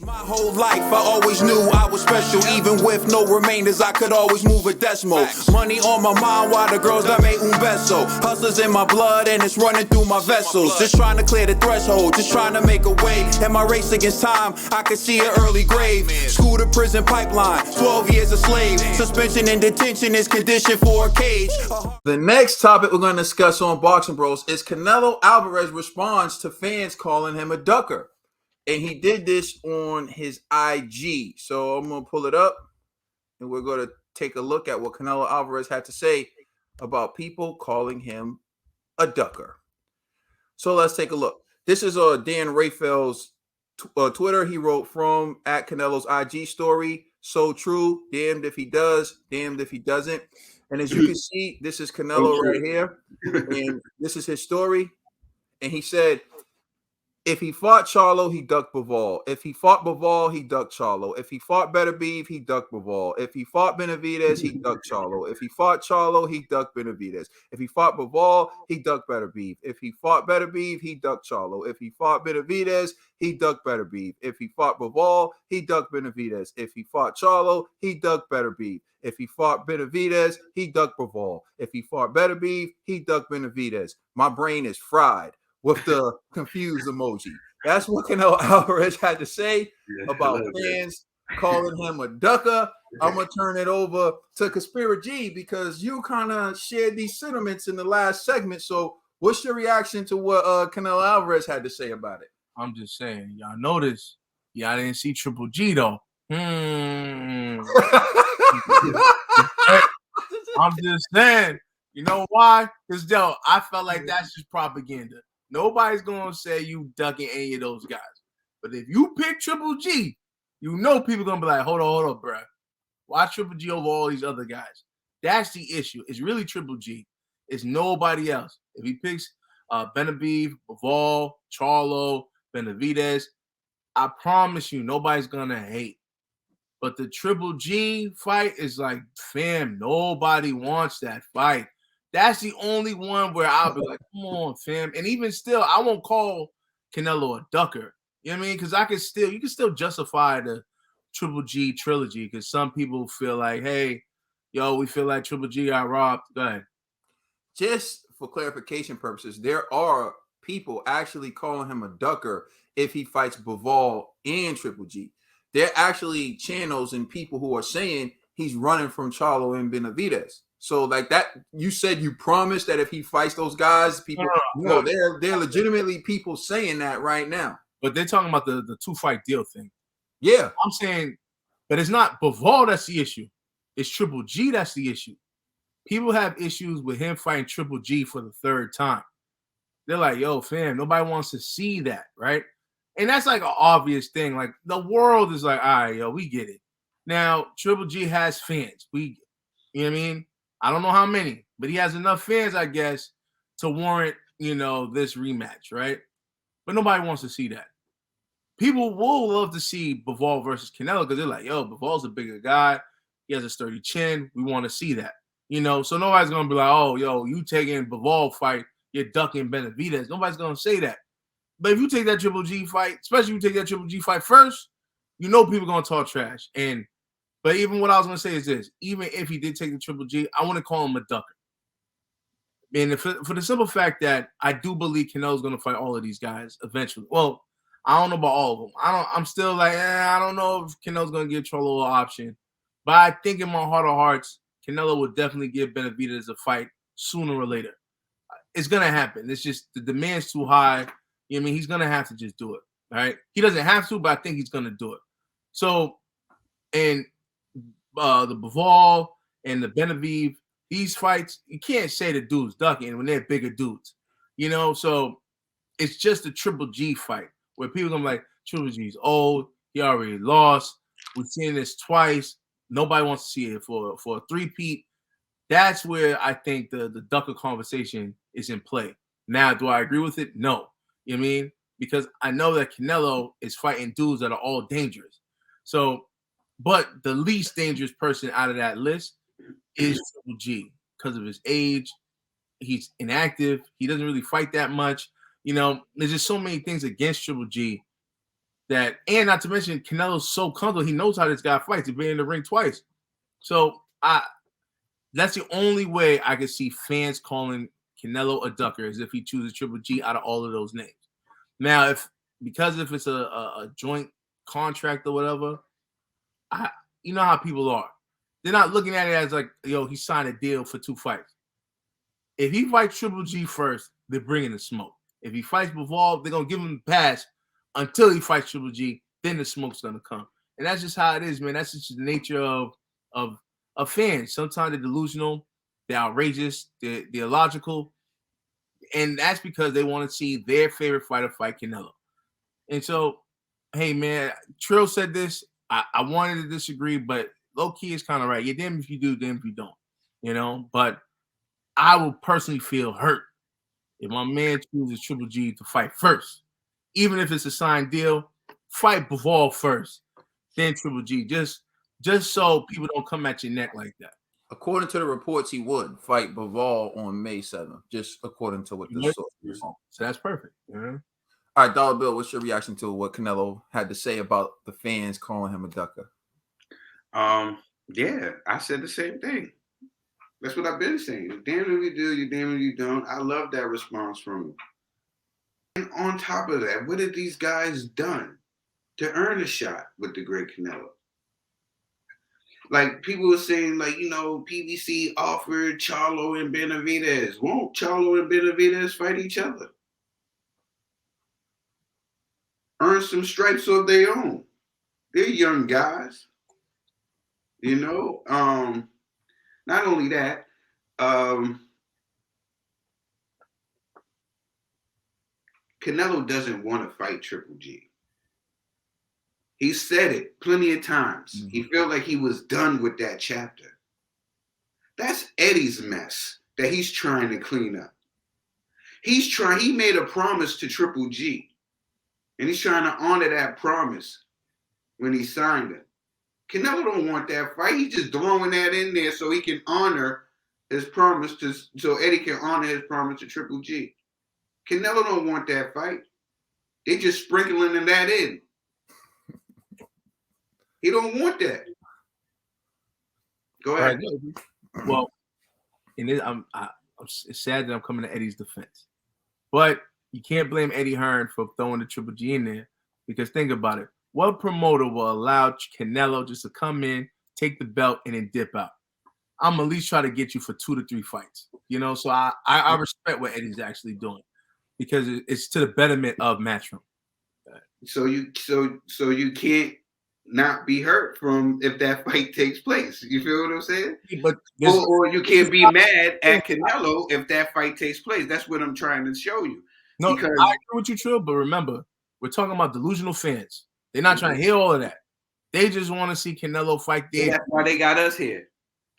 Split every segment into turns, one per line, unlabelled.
My whole life, I always knew I was special. Even with no remainders, I could always move a decimal. Money on my mind while the girls that made un beso. Hustlers in my blood and it's running through my vessels. Just trying to clear the threshold, just trying to make a way. In my race against time, I could see an early grave. School to prison pipeline, 12 years a slave. Suspension and detention is conditioned for a cage.
The next topic we're going to discuss on Boxing Bros is Canelo Alvarez responds to fans calling him a ducker. And he did this on his IG. So I'm going to pull it up and we're going to take a look at what Canelo Alvarez had to say about people calling him a ducker. So let's take a look. This is Dan Raphael's Twitter. He wrote from at Canelo's IG story. So true. Damned if he does, damned if he doesn't. And as you can see, this is Canelo right here. And this is his story. And he said, if he fought Charlo, he ducked Bivol. If he fought Bivol, he ducked Charlo. If he fought Beterbiev, he ducked Bivol. If he fought Benavidez, he ducked Charlo. If he fought Charlo, he ducked Benavidez. If he fought Bivol, he ducked Beterbiev. If he fought Beterbiev, he ducked Charlo. If he fought Benavidez, he ducked Beterbiev. If he fought Bivol, he ducked Benavidez. If he fought Charlo, he ducked Beterbiev. If he fought Benavidez, he ducked Bivol. If he fought Beterbiev, he ducked Benavidez. My brain is fried with the confused emoji. That's what Canelo Alvarez had to say about fans calling him a ducker. I'm going to turn it over to Conspiracy G because you kind of shared these sentiments in the last segment. So what's your reaction to what Canelo Alvarez had to say about it?
I'm just saying, y'all notice, y'all didn't see Triple G, though. I'm just saying, you know why? Because, yo, I felt like that's just propaganda. Nobody's going to say you ducking any of those guys. But if you pick Triple G, you know people going to be like, hold on, bro. Why Triple G over all these other guys? That's the issue. It's really Triple G. It's nobody else. If he picks Benavidez, Bivol, Charlo, Benavidez, I promise you nobody's going to hate. But the Triple G fight is like, fam, nobody wants that fight. That's the only one where I'll be like, come on, fam. And even still, I won't call Canelo a ducker. You know what I mean? Because you can still justify the Triple G trilogy because some people feel like, hey, yo, we feel like Triple G got robbed. Go ahead.
Just for clarification purposes, there are people actually calling him a ducker if he fights Bivol and Triple G. There are actually channels and people who are saying he's running from Charlo and Benavidez. So like that, you said you promised that if he fights those guys, people, they're legitimately people saying that right now.
But they're talking about the 2-fight deal thing.
Yeah.
I'm saying, but it's not Bivol that's the issue. It's Triple G that's the issue. People have issues with him fighting Triple G for the third time. They're like, yo, fam, nobody wants to see that, right? And that's like an obvious thing. Like the world is like, all right, yo, we get it. Now, Triple G has fans. You know what I mean? I don't know how many, but he has enough fans, I guess, to warrant, this rematch, right? But nobody wants to see that. People will love to see Bivol versus Canelo because they're like, yo, Bivol's a bigger guy. He has a sturdy chin. We want to see that. So nobody's going to be like, oh, yo, you taking Bivol fight, you're ducking Benavidez. Nobody's going to say that. But if you take that Triple G fight, especially if you take that Triple G fight first, people are going to talk trash. But even what I was going to say is this. Even if he did take the Triple G, I want to call him a ducker. And for the simple fact that I do believe Canelo's going to fight all of these guys eventually. Well, I don't know about all of them. I'm still like, I don't know if Canelo's going to give Charlo an option. But I think in my heart of hearts, Canelo will definitely give Benavidez a fight sooner or later. It's going to happen. It's just the demand's too high. He's going to have to just do it. All right. He doesn't have to, but I think he's going to do it. So, and the Bivol and the Benavidez, these fights, you can't say the dude's ducking when they're bigger dudes. So it's just a Triple G fight where people are going to be like, Triple G's old. He already lost. We've seen this twice. Nobody wants to see it for a three-peat. That's where I think the ducker conversation is in play. Now, do I agree with it? No. You know what I mean? Because I know that Canelo is fighting dudes that are all dangerous. So, but the least dangerous person out of that list is Triple G because of his age. He's inactive. He doesn't really fight that much. There's just so many things against Triple G. that, and not to mention Canelo's so comfortable. He knows how this guy fights. He's been in the ring twice. So that's the only way I could see fans calling Canelo a ducker, is if he chooses Triple G out of all of those names. Now, if it's a joint contract or whatever, you know how people are. They're not looking at it as like, yo, he signed a deal for 2 fights. If he fights Triple G first, they're bringing the smoke. If he fights Bivol, they're gonna give him the pass until he fights Triple G. Then the smoke's gonna come, and that's just how it is, man. That's just the nature of fans. Sometimes they're delusional, they're outrageous, they're illogical, and that's because they want to see their favorite fighter fight Canelo. And so, hey, man, Trill said this. I wanted to disagree, but low key is kind of right. You're damned if you do, damned if you don't. You know, but I will personally feel hurt if my man chooses Triple G to fight first, even if it's a signed deal. Fight Bivol first, then Triple G, just so people don't come at your neck like that.
According to the reports, he would fight Bivol on May 7th, just according to what the source is.
So that's perfect. Yeah.
All right, Dollar Bill, what's your reaction to what Canelo had to say about the fans calling him a ducker?
Yeah, I said the same thing. That's what I've been saying. You damn if you do, you damn if you don't. I love that response from him. And on top of that, what have these guys done to earn a shot with the great Canelo? Like, people were saying, like, you know, PBC offered Charlo and Benavidez. Won't Charlo and Benavidez fight each other? Earn some stripes of their own. They're young guys. You know? Not only that, Canelo doesn't want to fight Triple G. He said it plenty of times. Mm-hmm. He felt like he was done with that chapter. That's Eddie's mess that he's trying to clean up. He made a promise to Triple G, and he's trying to honor that promise when he signed it. Canelo don't want that fight. He's just throwing that in there so he can honor his promise so Eddie can honor his promise to Triple G. Canelo don't want that fight. They just sprinkling that in. He don't want that. Go ahead.
Right. Well, I'm it's sad that I'm coming to Eddie's defense, but you can't blame Eddie Hearn for throwing the Triple G in there, because think about it. What promoter will allow Canelo just to come in, take the belt, and then dip out? I'm at least try to get you for 2 to 3 fights. You know, so I respect what Eddie's actually doing, because it's to the betterment of Matchroom.
So you can't not be hurt from if that fight takes place. You feel what I'm saying?
But
or you can't be mad at Canelo if that fight takes place. That's what I'm trying to show you.
No, because I agree with you, Trill, but remember, we're talking about delusional fans. They're not trying to hear all of that. They just want to see Canelo fight there.
That's why they got us here,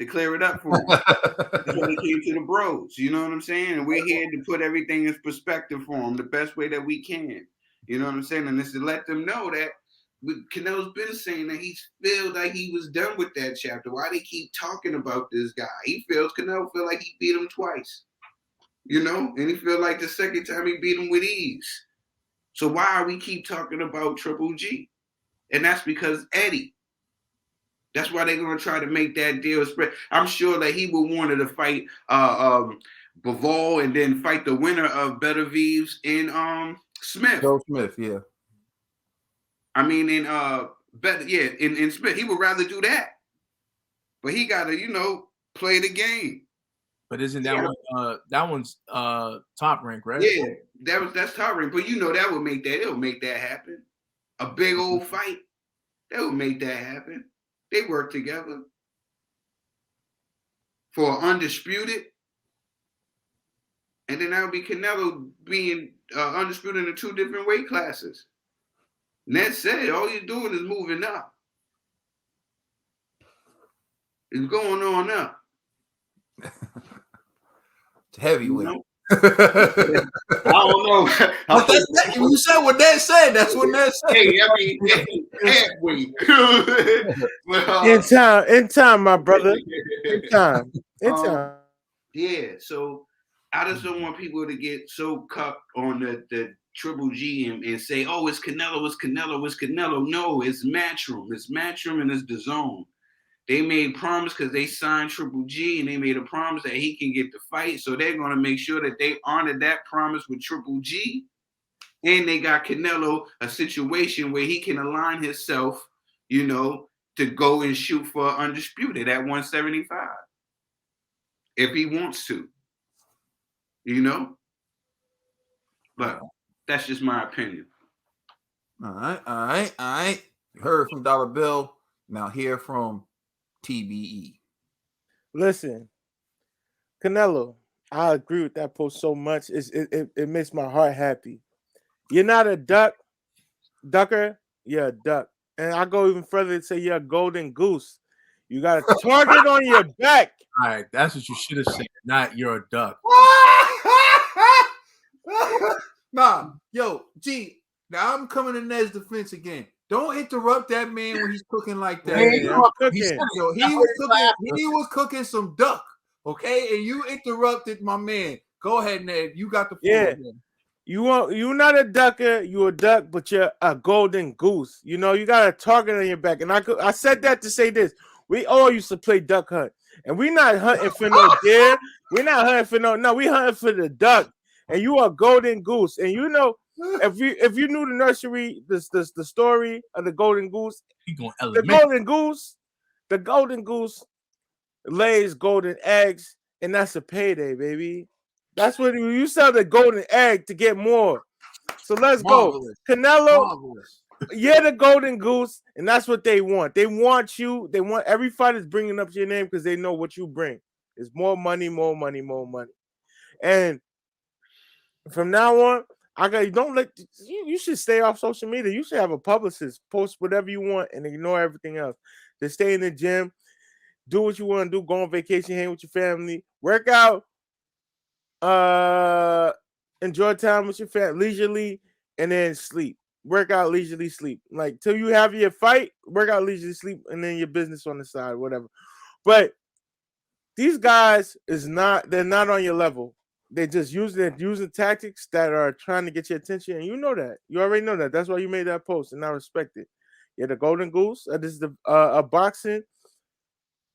to clear it up for them. That's why they came to the bros. You know what I'm saying? And we're here to put everything in perspective for them the best way that we can. You know what I'm saying? And it's to let them know that Canelo's been saying that he feels like he was done with that chapter. Why they keep talking about this guy? Canelo feel like he beat him twice. You know? And he feel like the second time he beat him with ease. So why we keep talking about Triple G? And that's because Eddie. That's why they're going to try to make that deal spread. I'm sure that he would want to fight Bivol and then fight the winner of Benavidez in Smith.
Joe Smith, yeah.
I mean, in Smith, he would rather do that. But he got to, play the game.
But isn't that one? That one's top rank, right?
Yeah, that's top rank. But that would make that. It would make that happen. A big old fight. That would make that happen. They work together for undisputed, and then that would be Canelo being undisputed in 2 different weight classes. And that's it. All you're doing is moving up. It's going on up.
It's heavyweight.
I don't know.
You said what that said. That's what that said.
Hey, I mean, heavyweight.
In time, my brother. In time.
Yeah. So I just don't want people to get so cupped on the Triple G and say, oh, it's Canelo, it's Canelo, it's Canelo. No, it's Matchroom. It's Matchroom and it's the Zone. They made promise because they signed Triple G and they made a promise that he can get the fight. So they're going to make sure that they honor that promise with Triple G. And they got Canelo a situation where he can align himself, you know, to go and shoot for Undisputed at 175. If he wants to, you know. But that's just my opinion.
All right. You heard from Dollar Bill. Now hear from TBE.
Listen, Canelo, I agree with that post so much. It makes my heart happy. You're not a ducker. You're a duck. And I go even further and say you're a golden goose. You got a target on your back.
All right, that's what you should have said. Not you're a duck.
Nah, yo, G. Now I'm coming to Ned's defense again. Don't interrupt that man when he's cooking like that. He was cooking some duck, okay? And you interrupted my man. Go ahead, Ned. You got the floor.
Yeah. You're not a ducker, you're a duck, but you're a golden goose. You know, you got a target on your back. And I said that to say this. We all used to play duck hunt. And we're not hunting for no deer. We're not hunting for we hunting for the duck. And you are a golden goose. And you know, if you knew the nursery, the story of the golden goose, the golden goose lays golden eggs, and that's a payday, baby. That's what you sell the golden egg to get more. So let's go. Canelo, you're the golden goose, and that's what they want. They want you. They want every fighter's bringing up your name because they know what you bring. It's more money, more money, more money. And from now on, you should stay off social media. You should have a publicist post whatever you want and ignore everything else. Just stay in the gym, do what you want to do, go on vacation, hang with your family, work out, enjoy time with your family leisurely, and then sleep. Work out, leisurely, sleep. Like till you have your fight, work out, leisurely, sleep, and then your business on the side, whatever. But these guys they're not on your level. They're just using tactics that are trying to get your attention, and you know that. You already know that. That's why you made that post, and I respect it. You're the golden goose. This is the boxing.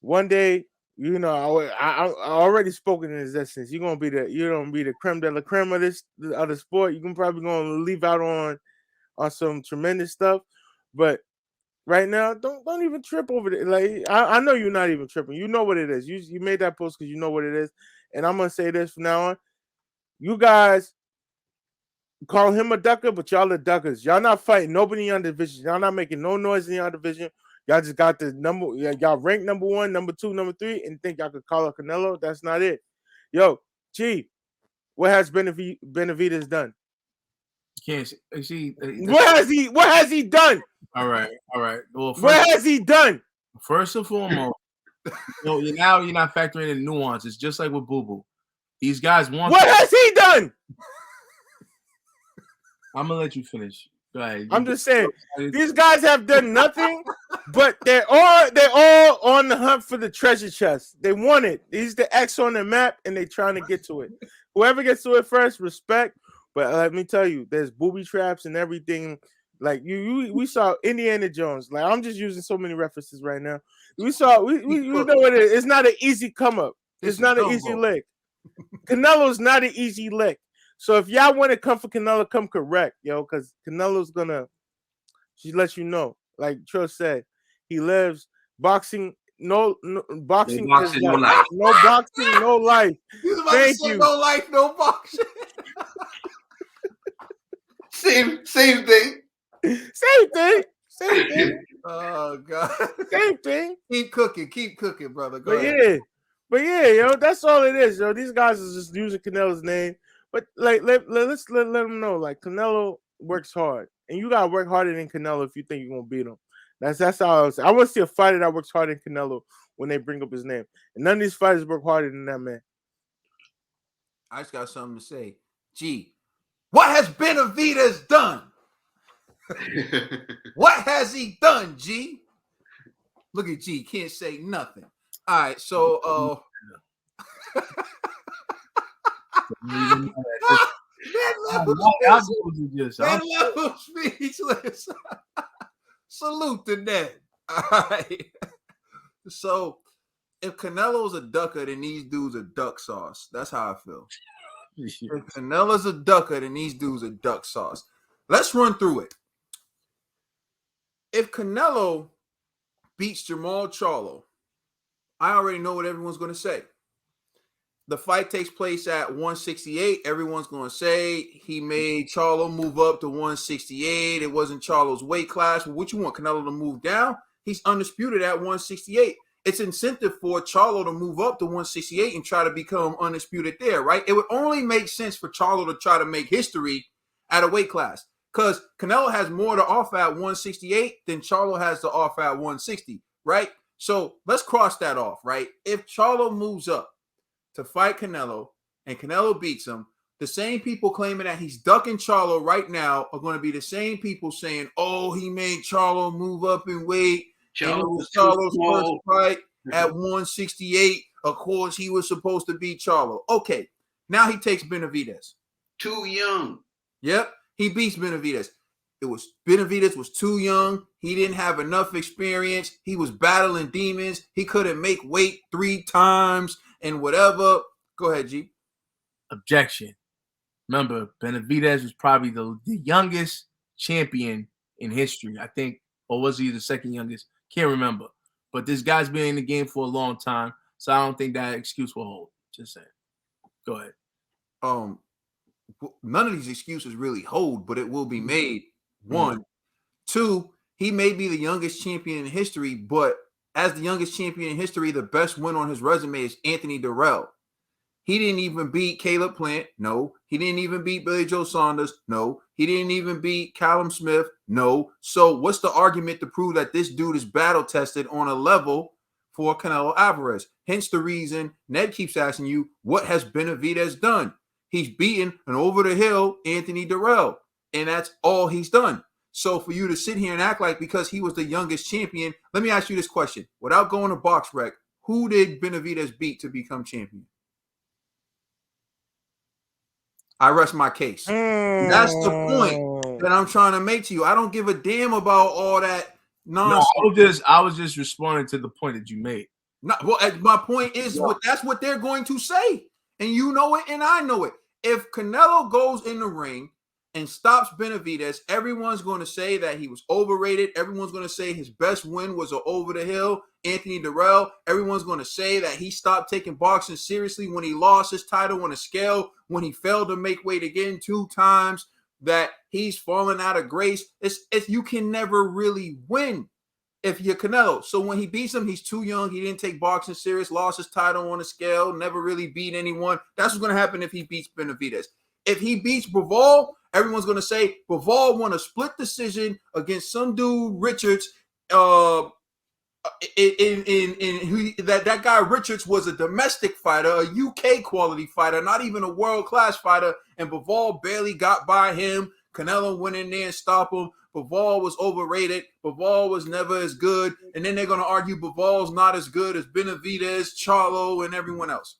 One day, you know, I already spoken in existence. You're gonna be the creme de la creme of the sport. You're probably gonna leave out on some tremendous stuff, but right now, don't even trip over it. Like I know you're not even tripping. You know what it is. You made that post because you know what it is. And I'm gonna say this from now on. You guys call him a ducker, but y'all are duckers. Y'all not fighting nobody in your division. Y'all not making no noise in your division. Y'all just got the number. Y'all ranked number 1, number 2, number 3, and think y'all could call up Canelo. That's not it. Yo, G, what has Benavidez done?
Can't see.
What has he done?
All right. Well,
what has he done?
First and foremost, you're not factoring in nuance. It's just like with Boo Boo. These guys want.
What has he done?
I'm gonna let you finish. Go ahead.
I'm just saying these guys have done nothing, but they're all on the hunt for the treasure chest. They want it. He's the X on the map, and they're trying to get to it. Whoever gets to it first, respect. But let me tell you, there's booby traps and everything. Like we saw Indiana Jones. Like I'm just using so many references right now. We know what it is. It's not an easy come up. It's not an easy lick. Canelo's not an easy lick. So if y'all want to come for Canelo, come correct, yo, because Canelo's she lets you know. Like Trill said, he lives boxing. No boxing. No boxing, no life. No boxing, no life. Thank you.
No life, no boxing.
Same thing.
Same thing.
Oh God.
Same thing.
Keep cooking, brother. Go
but
ahead.
Yeah, yo, that's all it is, yo. These guys are just using Canelo's name. But like let's let them know, like Canelo works hard. And you gotta work harder than Canelo if you think you're gonna beat him. That's how I was. I want to see a fighter that works harder than Canelo when they bring up his name. And none of these fighters work harder than that man.
I just got something to say. G, what has Benavidez done? What has he done, G? Look at G, can't say nothing. All right, so Mid-level speechless. Salute to Ned. All right. So if Canelo's a ducker, then these dudes are duck sauce. That's how I feel. If Canelo's a ducker, then these dudes are duck sauce. Let's run through it. If Canelo beats Jamal Charlo, I already know what everyone's going to say. The fight takes place at 168. Everyone's going to say he made Charlo move up to 168. It wasn't Charlo's weight class. Well, what you want, Canelo to move down? He's undisputed at 168. It's incentive for Charlo to move up to 168 and try to become undisputed there, right? It would only make sense for Charlo to try to make history at a weight class because Canelo has more to offer at 168 than Charlo has to offer at 160, right? So let's cross that off, right? If Charlo moves up to fight Canelo and Canelo beats him, the same people claiming that he's ducking Charlo right now are going to be the same people saying, oh, he made Charlo move up in weight. And it was Charlo's first fight at 168. Of course, he was supposed to beat Charlo. Okay, now he takes Benavidez.
Too young.
Yep, he beats Benavidez. Benavidez was too young. He didn't have enough experience. He was battling demons. He couldn't make weight 3 times and whatever. Go ahead, G.
Objection. Remember, Benavidez was probably the youngest champion in history. I think, or was he the second youngest? Can't remember. But this guy's been in the game for a long time, so I don't think that excuse will hold. Just saying. Go ahead.
None of these excuses really hold, but it will be made. 1. 2, he may be the youngest champion in history, but as the youngest champion in history, the best win on his resume is Anthony Durrell. He didn't even beat Caleb Plant. No. He didn't even beat Billy Joe Saunders. No. He didn't even beat Callum Smith. No. So what's the argument to prove that this dude is battle tested on a level for Canelo Alvarez? Hence the reason Ned keeps asking you, what has Benavidez done? He's beaten an over-the-hill Anthony Durrell, and that's all he's done. So for you to sit here and act like because he was the youngest champion, let me ask you this question. Without going to box rec, who did Benavidez beat to become champion? I rest my case. That's the point that I'm trying to make to you. I don't give a damn about all that nonsense.
No, I was just responding to the point that you made.
No, well, my point is that's what they're going to say. And you know it, and I know it. If Canelo goes in the ring and stops Benavidez, everyone's going to say that he was overrated. Everyone's going to say his best win was an over-the-hill Anthony Durrell. Everyone's going to say that he stopped taking boxing seriously when he lost his title on a scale, when he failed to make weight again 2 times, that he's fallen out of grace. It's you can never really win if you're Canelo. So when he beats him, he's too young. He didn't take boxing serious, lost his title on a scale, never really beat anyone. That's what's going to happen if he beats Benavidez. If he beats Bivol, everyone's going to say Bivol won a split decision against some dude, Richards. That guy Richards was a domestic fighter, a UK quality fighter, not even a world-class fighter, and Bivol barely got by him. Canelo went in there and stopped him. Bivol was overrated. Bivol was never as good. And then they're going to argue Bivol's not as good as Benavidez, Charlo, and everyone else.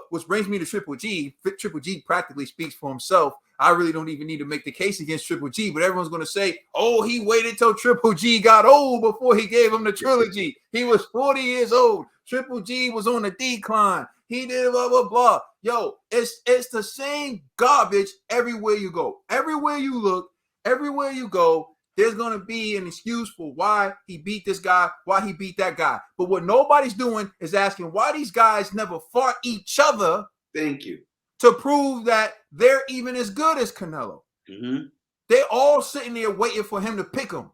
Which brings me to Triple G. Triple G practically speaks for himself. I really don't even need to make the case against Triple G, but everyone's going to say, oh, he waited till Triple G got old before he gave him the trilogy. He was 40 years old. Triple G was on a decline. He did blah, blah, blah. Yo, it's the same garbage everywhere you go. Everywhere you look, everywhere you go, there's going to be an excuse for why he beat this guy, why he beat that guy. But what nobody's doing is asking why these guys never fought each other.
Thank you.
To prove that they're even as good as Canelo.
Mm-hmm.
They're all sitting there waiting for him to pick them.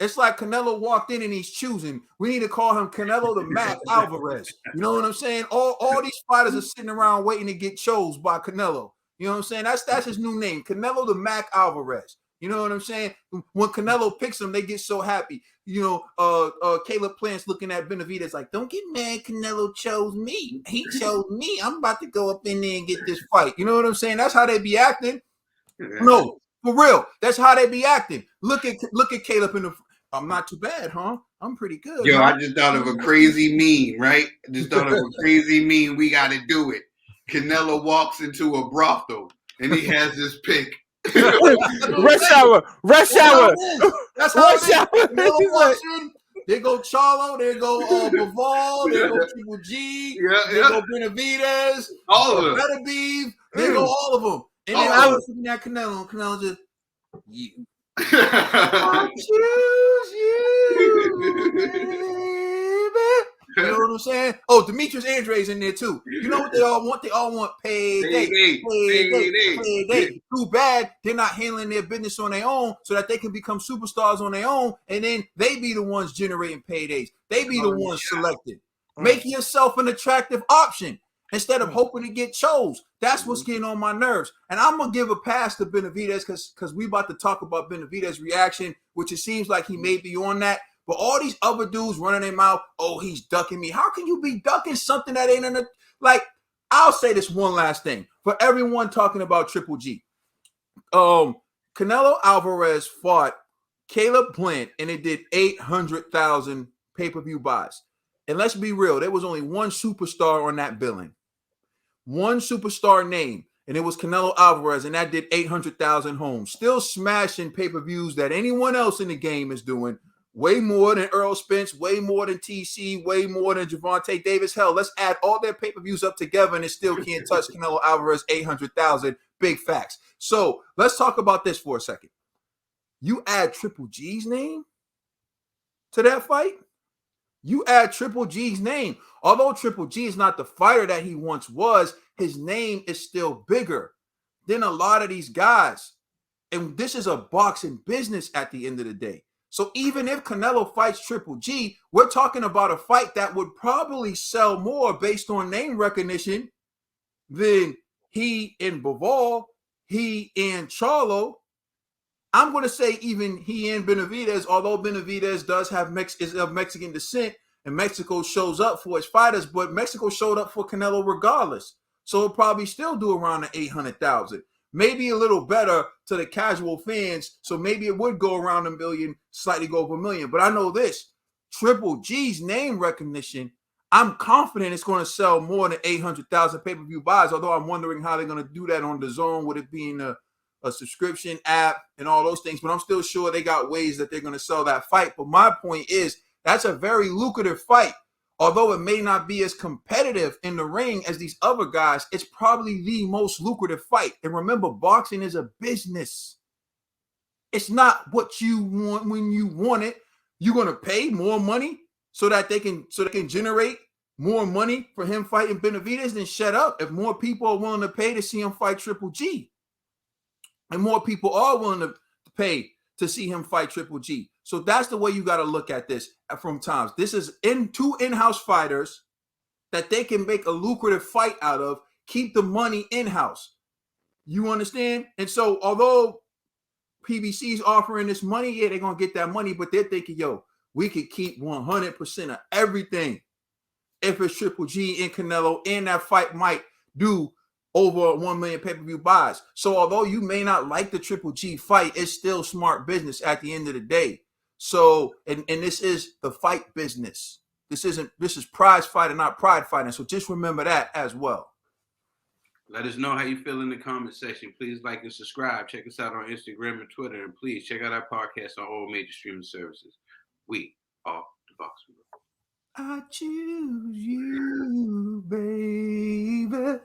It's like Canelo walked in and he's choosing. We need to call him Canelo the Mac Alvarez. You know what I'm saying? All these fighters are sitting around waiting to get chose by Canelo. You know what I'm saying? That's his new name, Canelo the Mac Alvarez. You know what I'm saying? When Canelo picks him, they get so happy. You know, Caleb Plant's looking at Benavidez like, don't get mad, Canelo chose me. He chose me. I'm about to go up in there and get this fight. You know what I'm saying? That's how they be acting. No, for real. That's how they be acting. Look at Caleb in the I'm not too bad, huh? I'm pretty good.
Yo,
huh?
I just thought of a crazy meme, right? Just thought of a crazy meme. We got to do it. Canelo walks into a brothel. and he has this pick.
Rush hour.
That's how it is. Canelo
He's
walks
like,
in. There go Charlo. There go Bivol. There go Triple G. There go Benavidez.
All of them.
Better Beef. There go all of them. And then I was looking at Canelo. And Canelo just, you. I choose you, baby. You know what I'm saying? Oh, Demetrius Andre's in there too. You know what they all want? They all want payday. Too bad they're not handling their business on their own so that they can become superstars on their own, and then they be the ones generating paydays. They be the ones selected. Make yourself an attractive option instead of hoping to get chose. That's what's getting on my nerves. And I'm gonna give a pass to Benavidez because we about to talk about Benavidez's reaction, which it seems like he may be on that. But all these other dudes running their mouth, oh, he's ducking me. How can you be ducking something that ain't in the like? I'll say this one last thing for everyone talking about Triple G. Canelo Alvarez fought Caleb Plant, and it did 800,000 pay-per-view buys. And let's be real, there was only one superstar on that billing, one superstar name, and it was Canelo Alvarez, and that did 800,000 homes. Still smashing pay-per-views that anyone else in the game is doing. Way more than Earl Spence, way more than TC, way more than Gervonta Davis. Hell, let's add all their pay-per-views up together and it still can't touch Canelo Alvarez 800,000. Big facts. So let's talk about this for a second. You add Triple G's name to that fight? You add Triple G's name. Although Triple G is not the fighter that he once was, his name is still bigger than a lot of these guys. And this is a boxing business at the end of the day. So even if Canelo fights Triple G, we're talking about a fight that would probably sell more based on name recognition than he and Bivol, he and Charlo. I'm going to say even he and Benavidez, although Benavidez does have is of Mexican descent and Mexico shows up for its fighters, but Mexico showed up for Canelo regardless. So it'll probably still do around the 800,000. Maybe a little better to the casual fans. So maybe it would go around a million, slightly go over a million. But I know this, Triple G's name recognition, I'm confident it's going to sell more than 800,000 pay-per-view buys, although I'm wondering how they're going to do that on the zone, with it being a subscription app and all those things. But I'm still sure they got ways that they're going to sell that fight. But my point is, that's a very lucrative fight. Although it may not be as competitive in the ring as these other guys, it's probably the most lucrative fight. And remember, boxing is a business. It's not what you want when you want it. You're going to pay more money so they can generate more money for him fighting Benavidez. Then shut up. If more people are willing to pay to see him fight Triple G, and more people are willing to pay to see him fight Triple G. So that's the way you got to look at this from times. This is two in-house fighters that they can make a lucrative fight out of, keep the money in-house. You understand? And so although PBC's offering this money, yeah, they're going to get that money, but they're thinking, yo, we could keep 100% of everything if it's Triple G and Canelo, and that fight might do over 1 million pay-per-view buys. So although you may not like the Triple G fight, it's still smart business at the end of the day. So, and this is the fight business. This is prize fighting, not pride fighting. So just remember that as well.
Let us know how you feel in the comment section. Please like and subscribe. Check us out on Instagram and Twitter. And please check out our podcast on all major streaming services. We are the Boxing Bros.
I choose you, baby.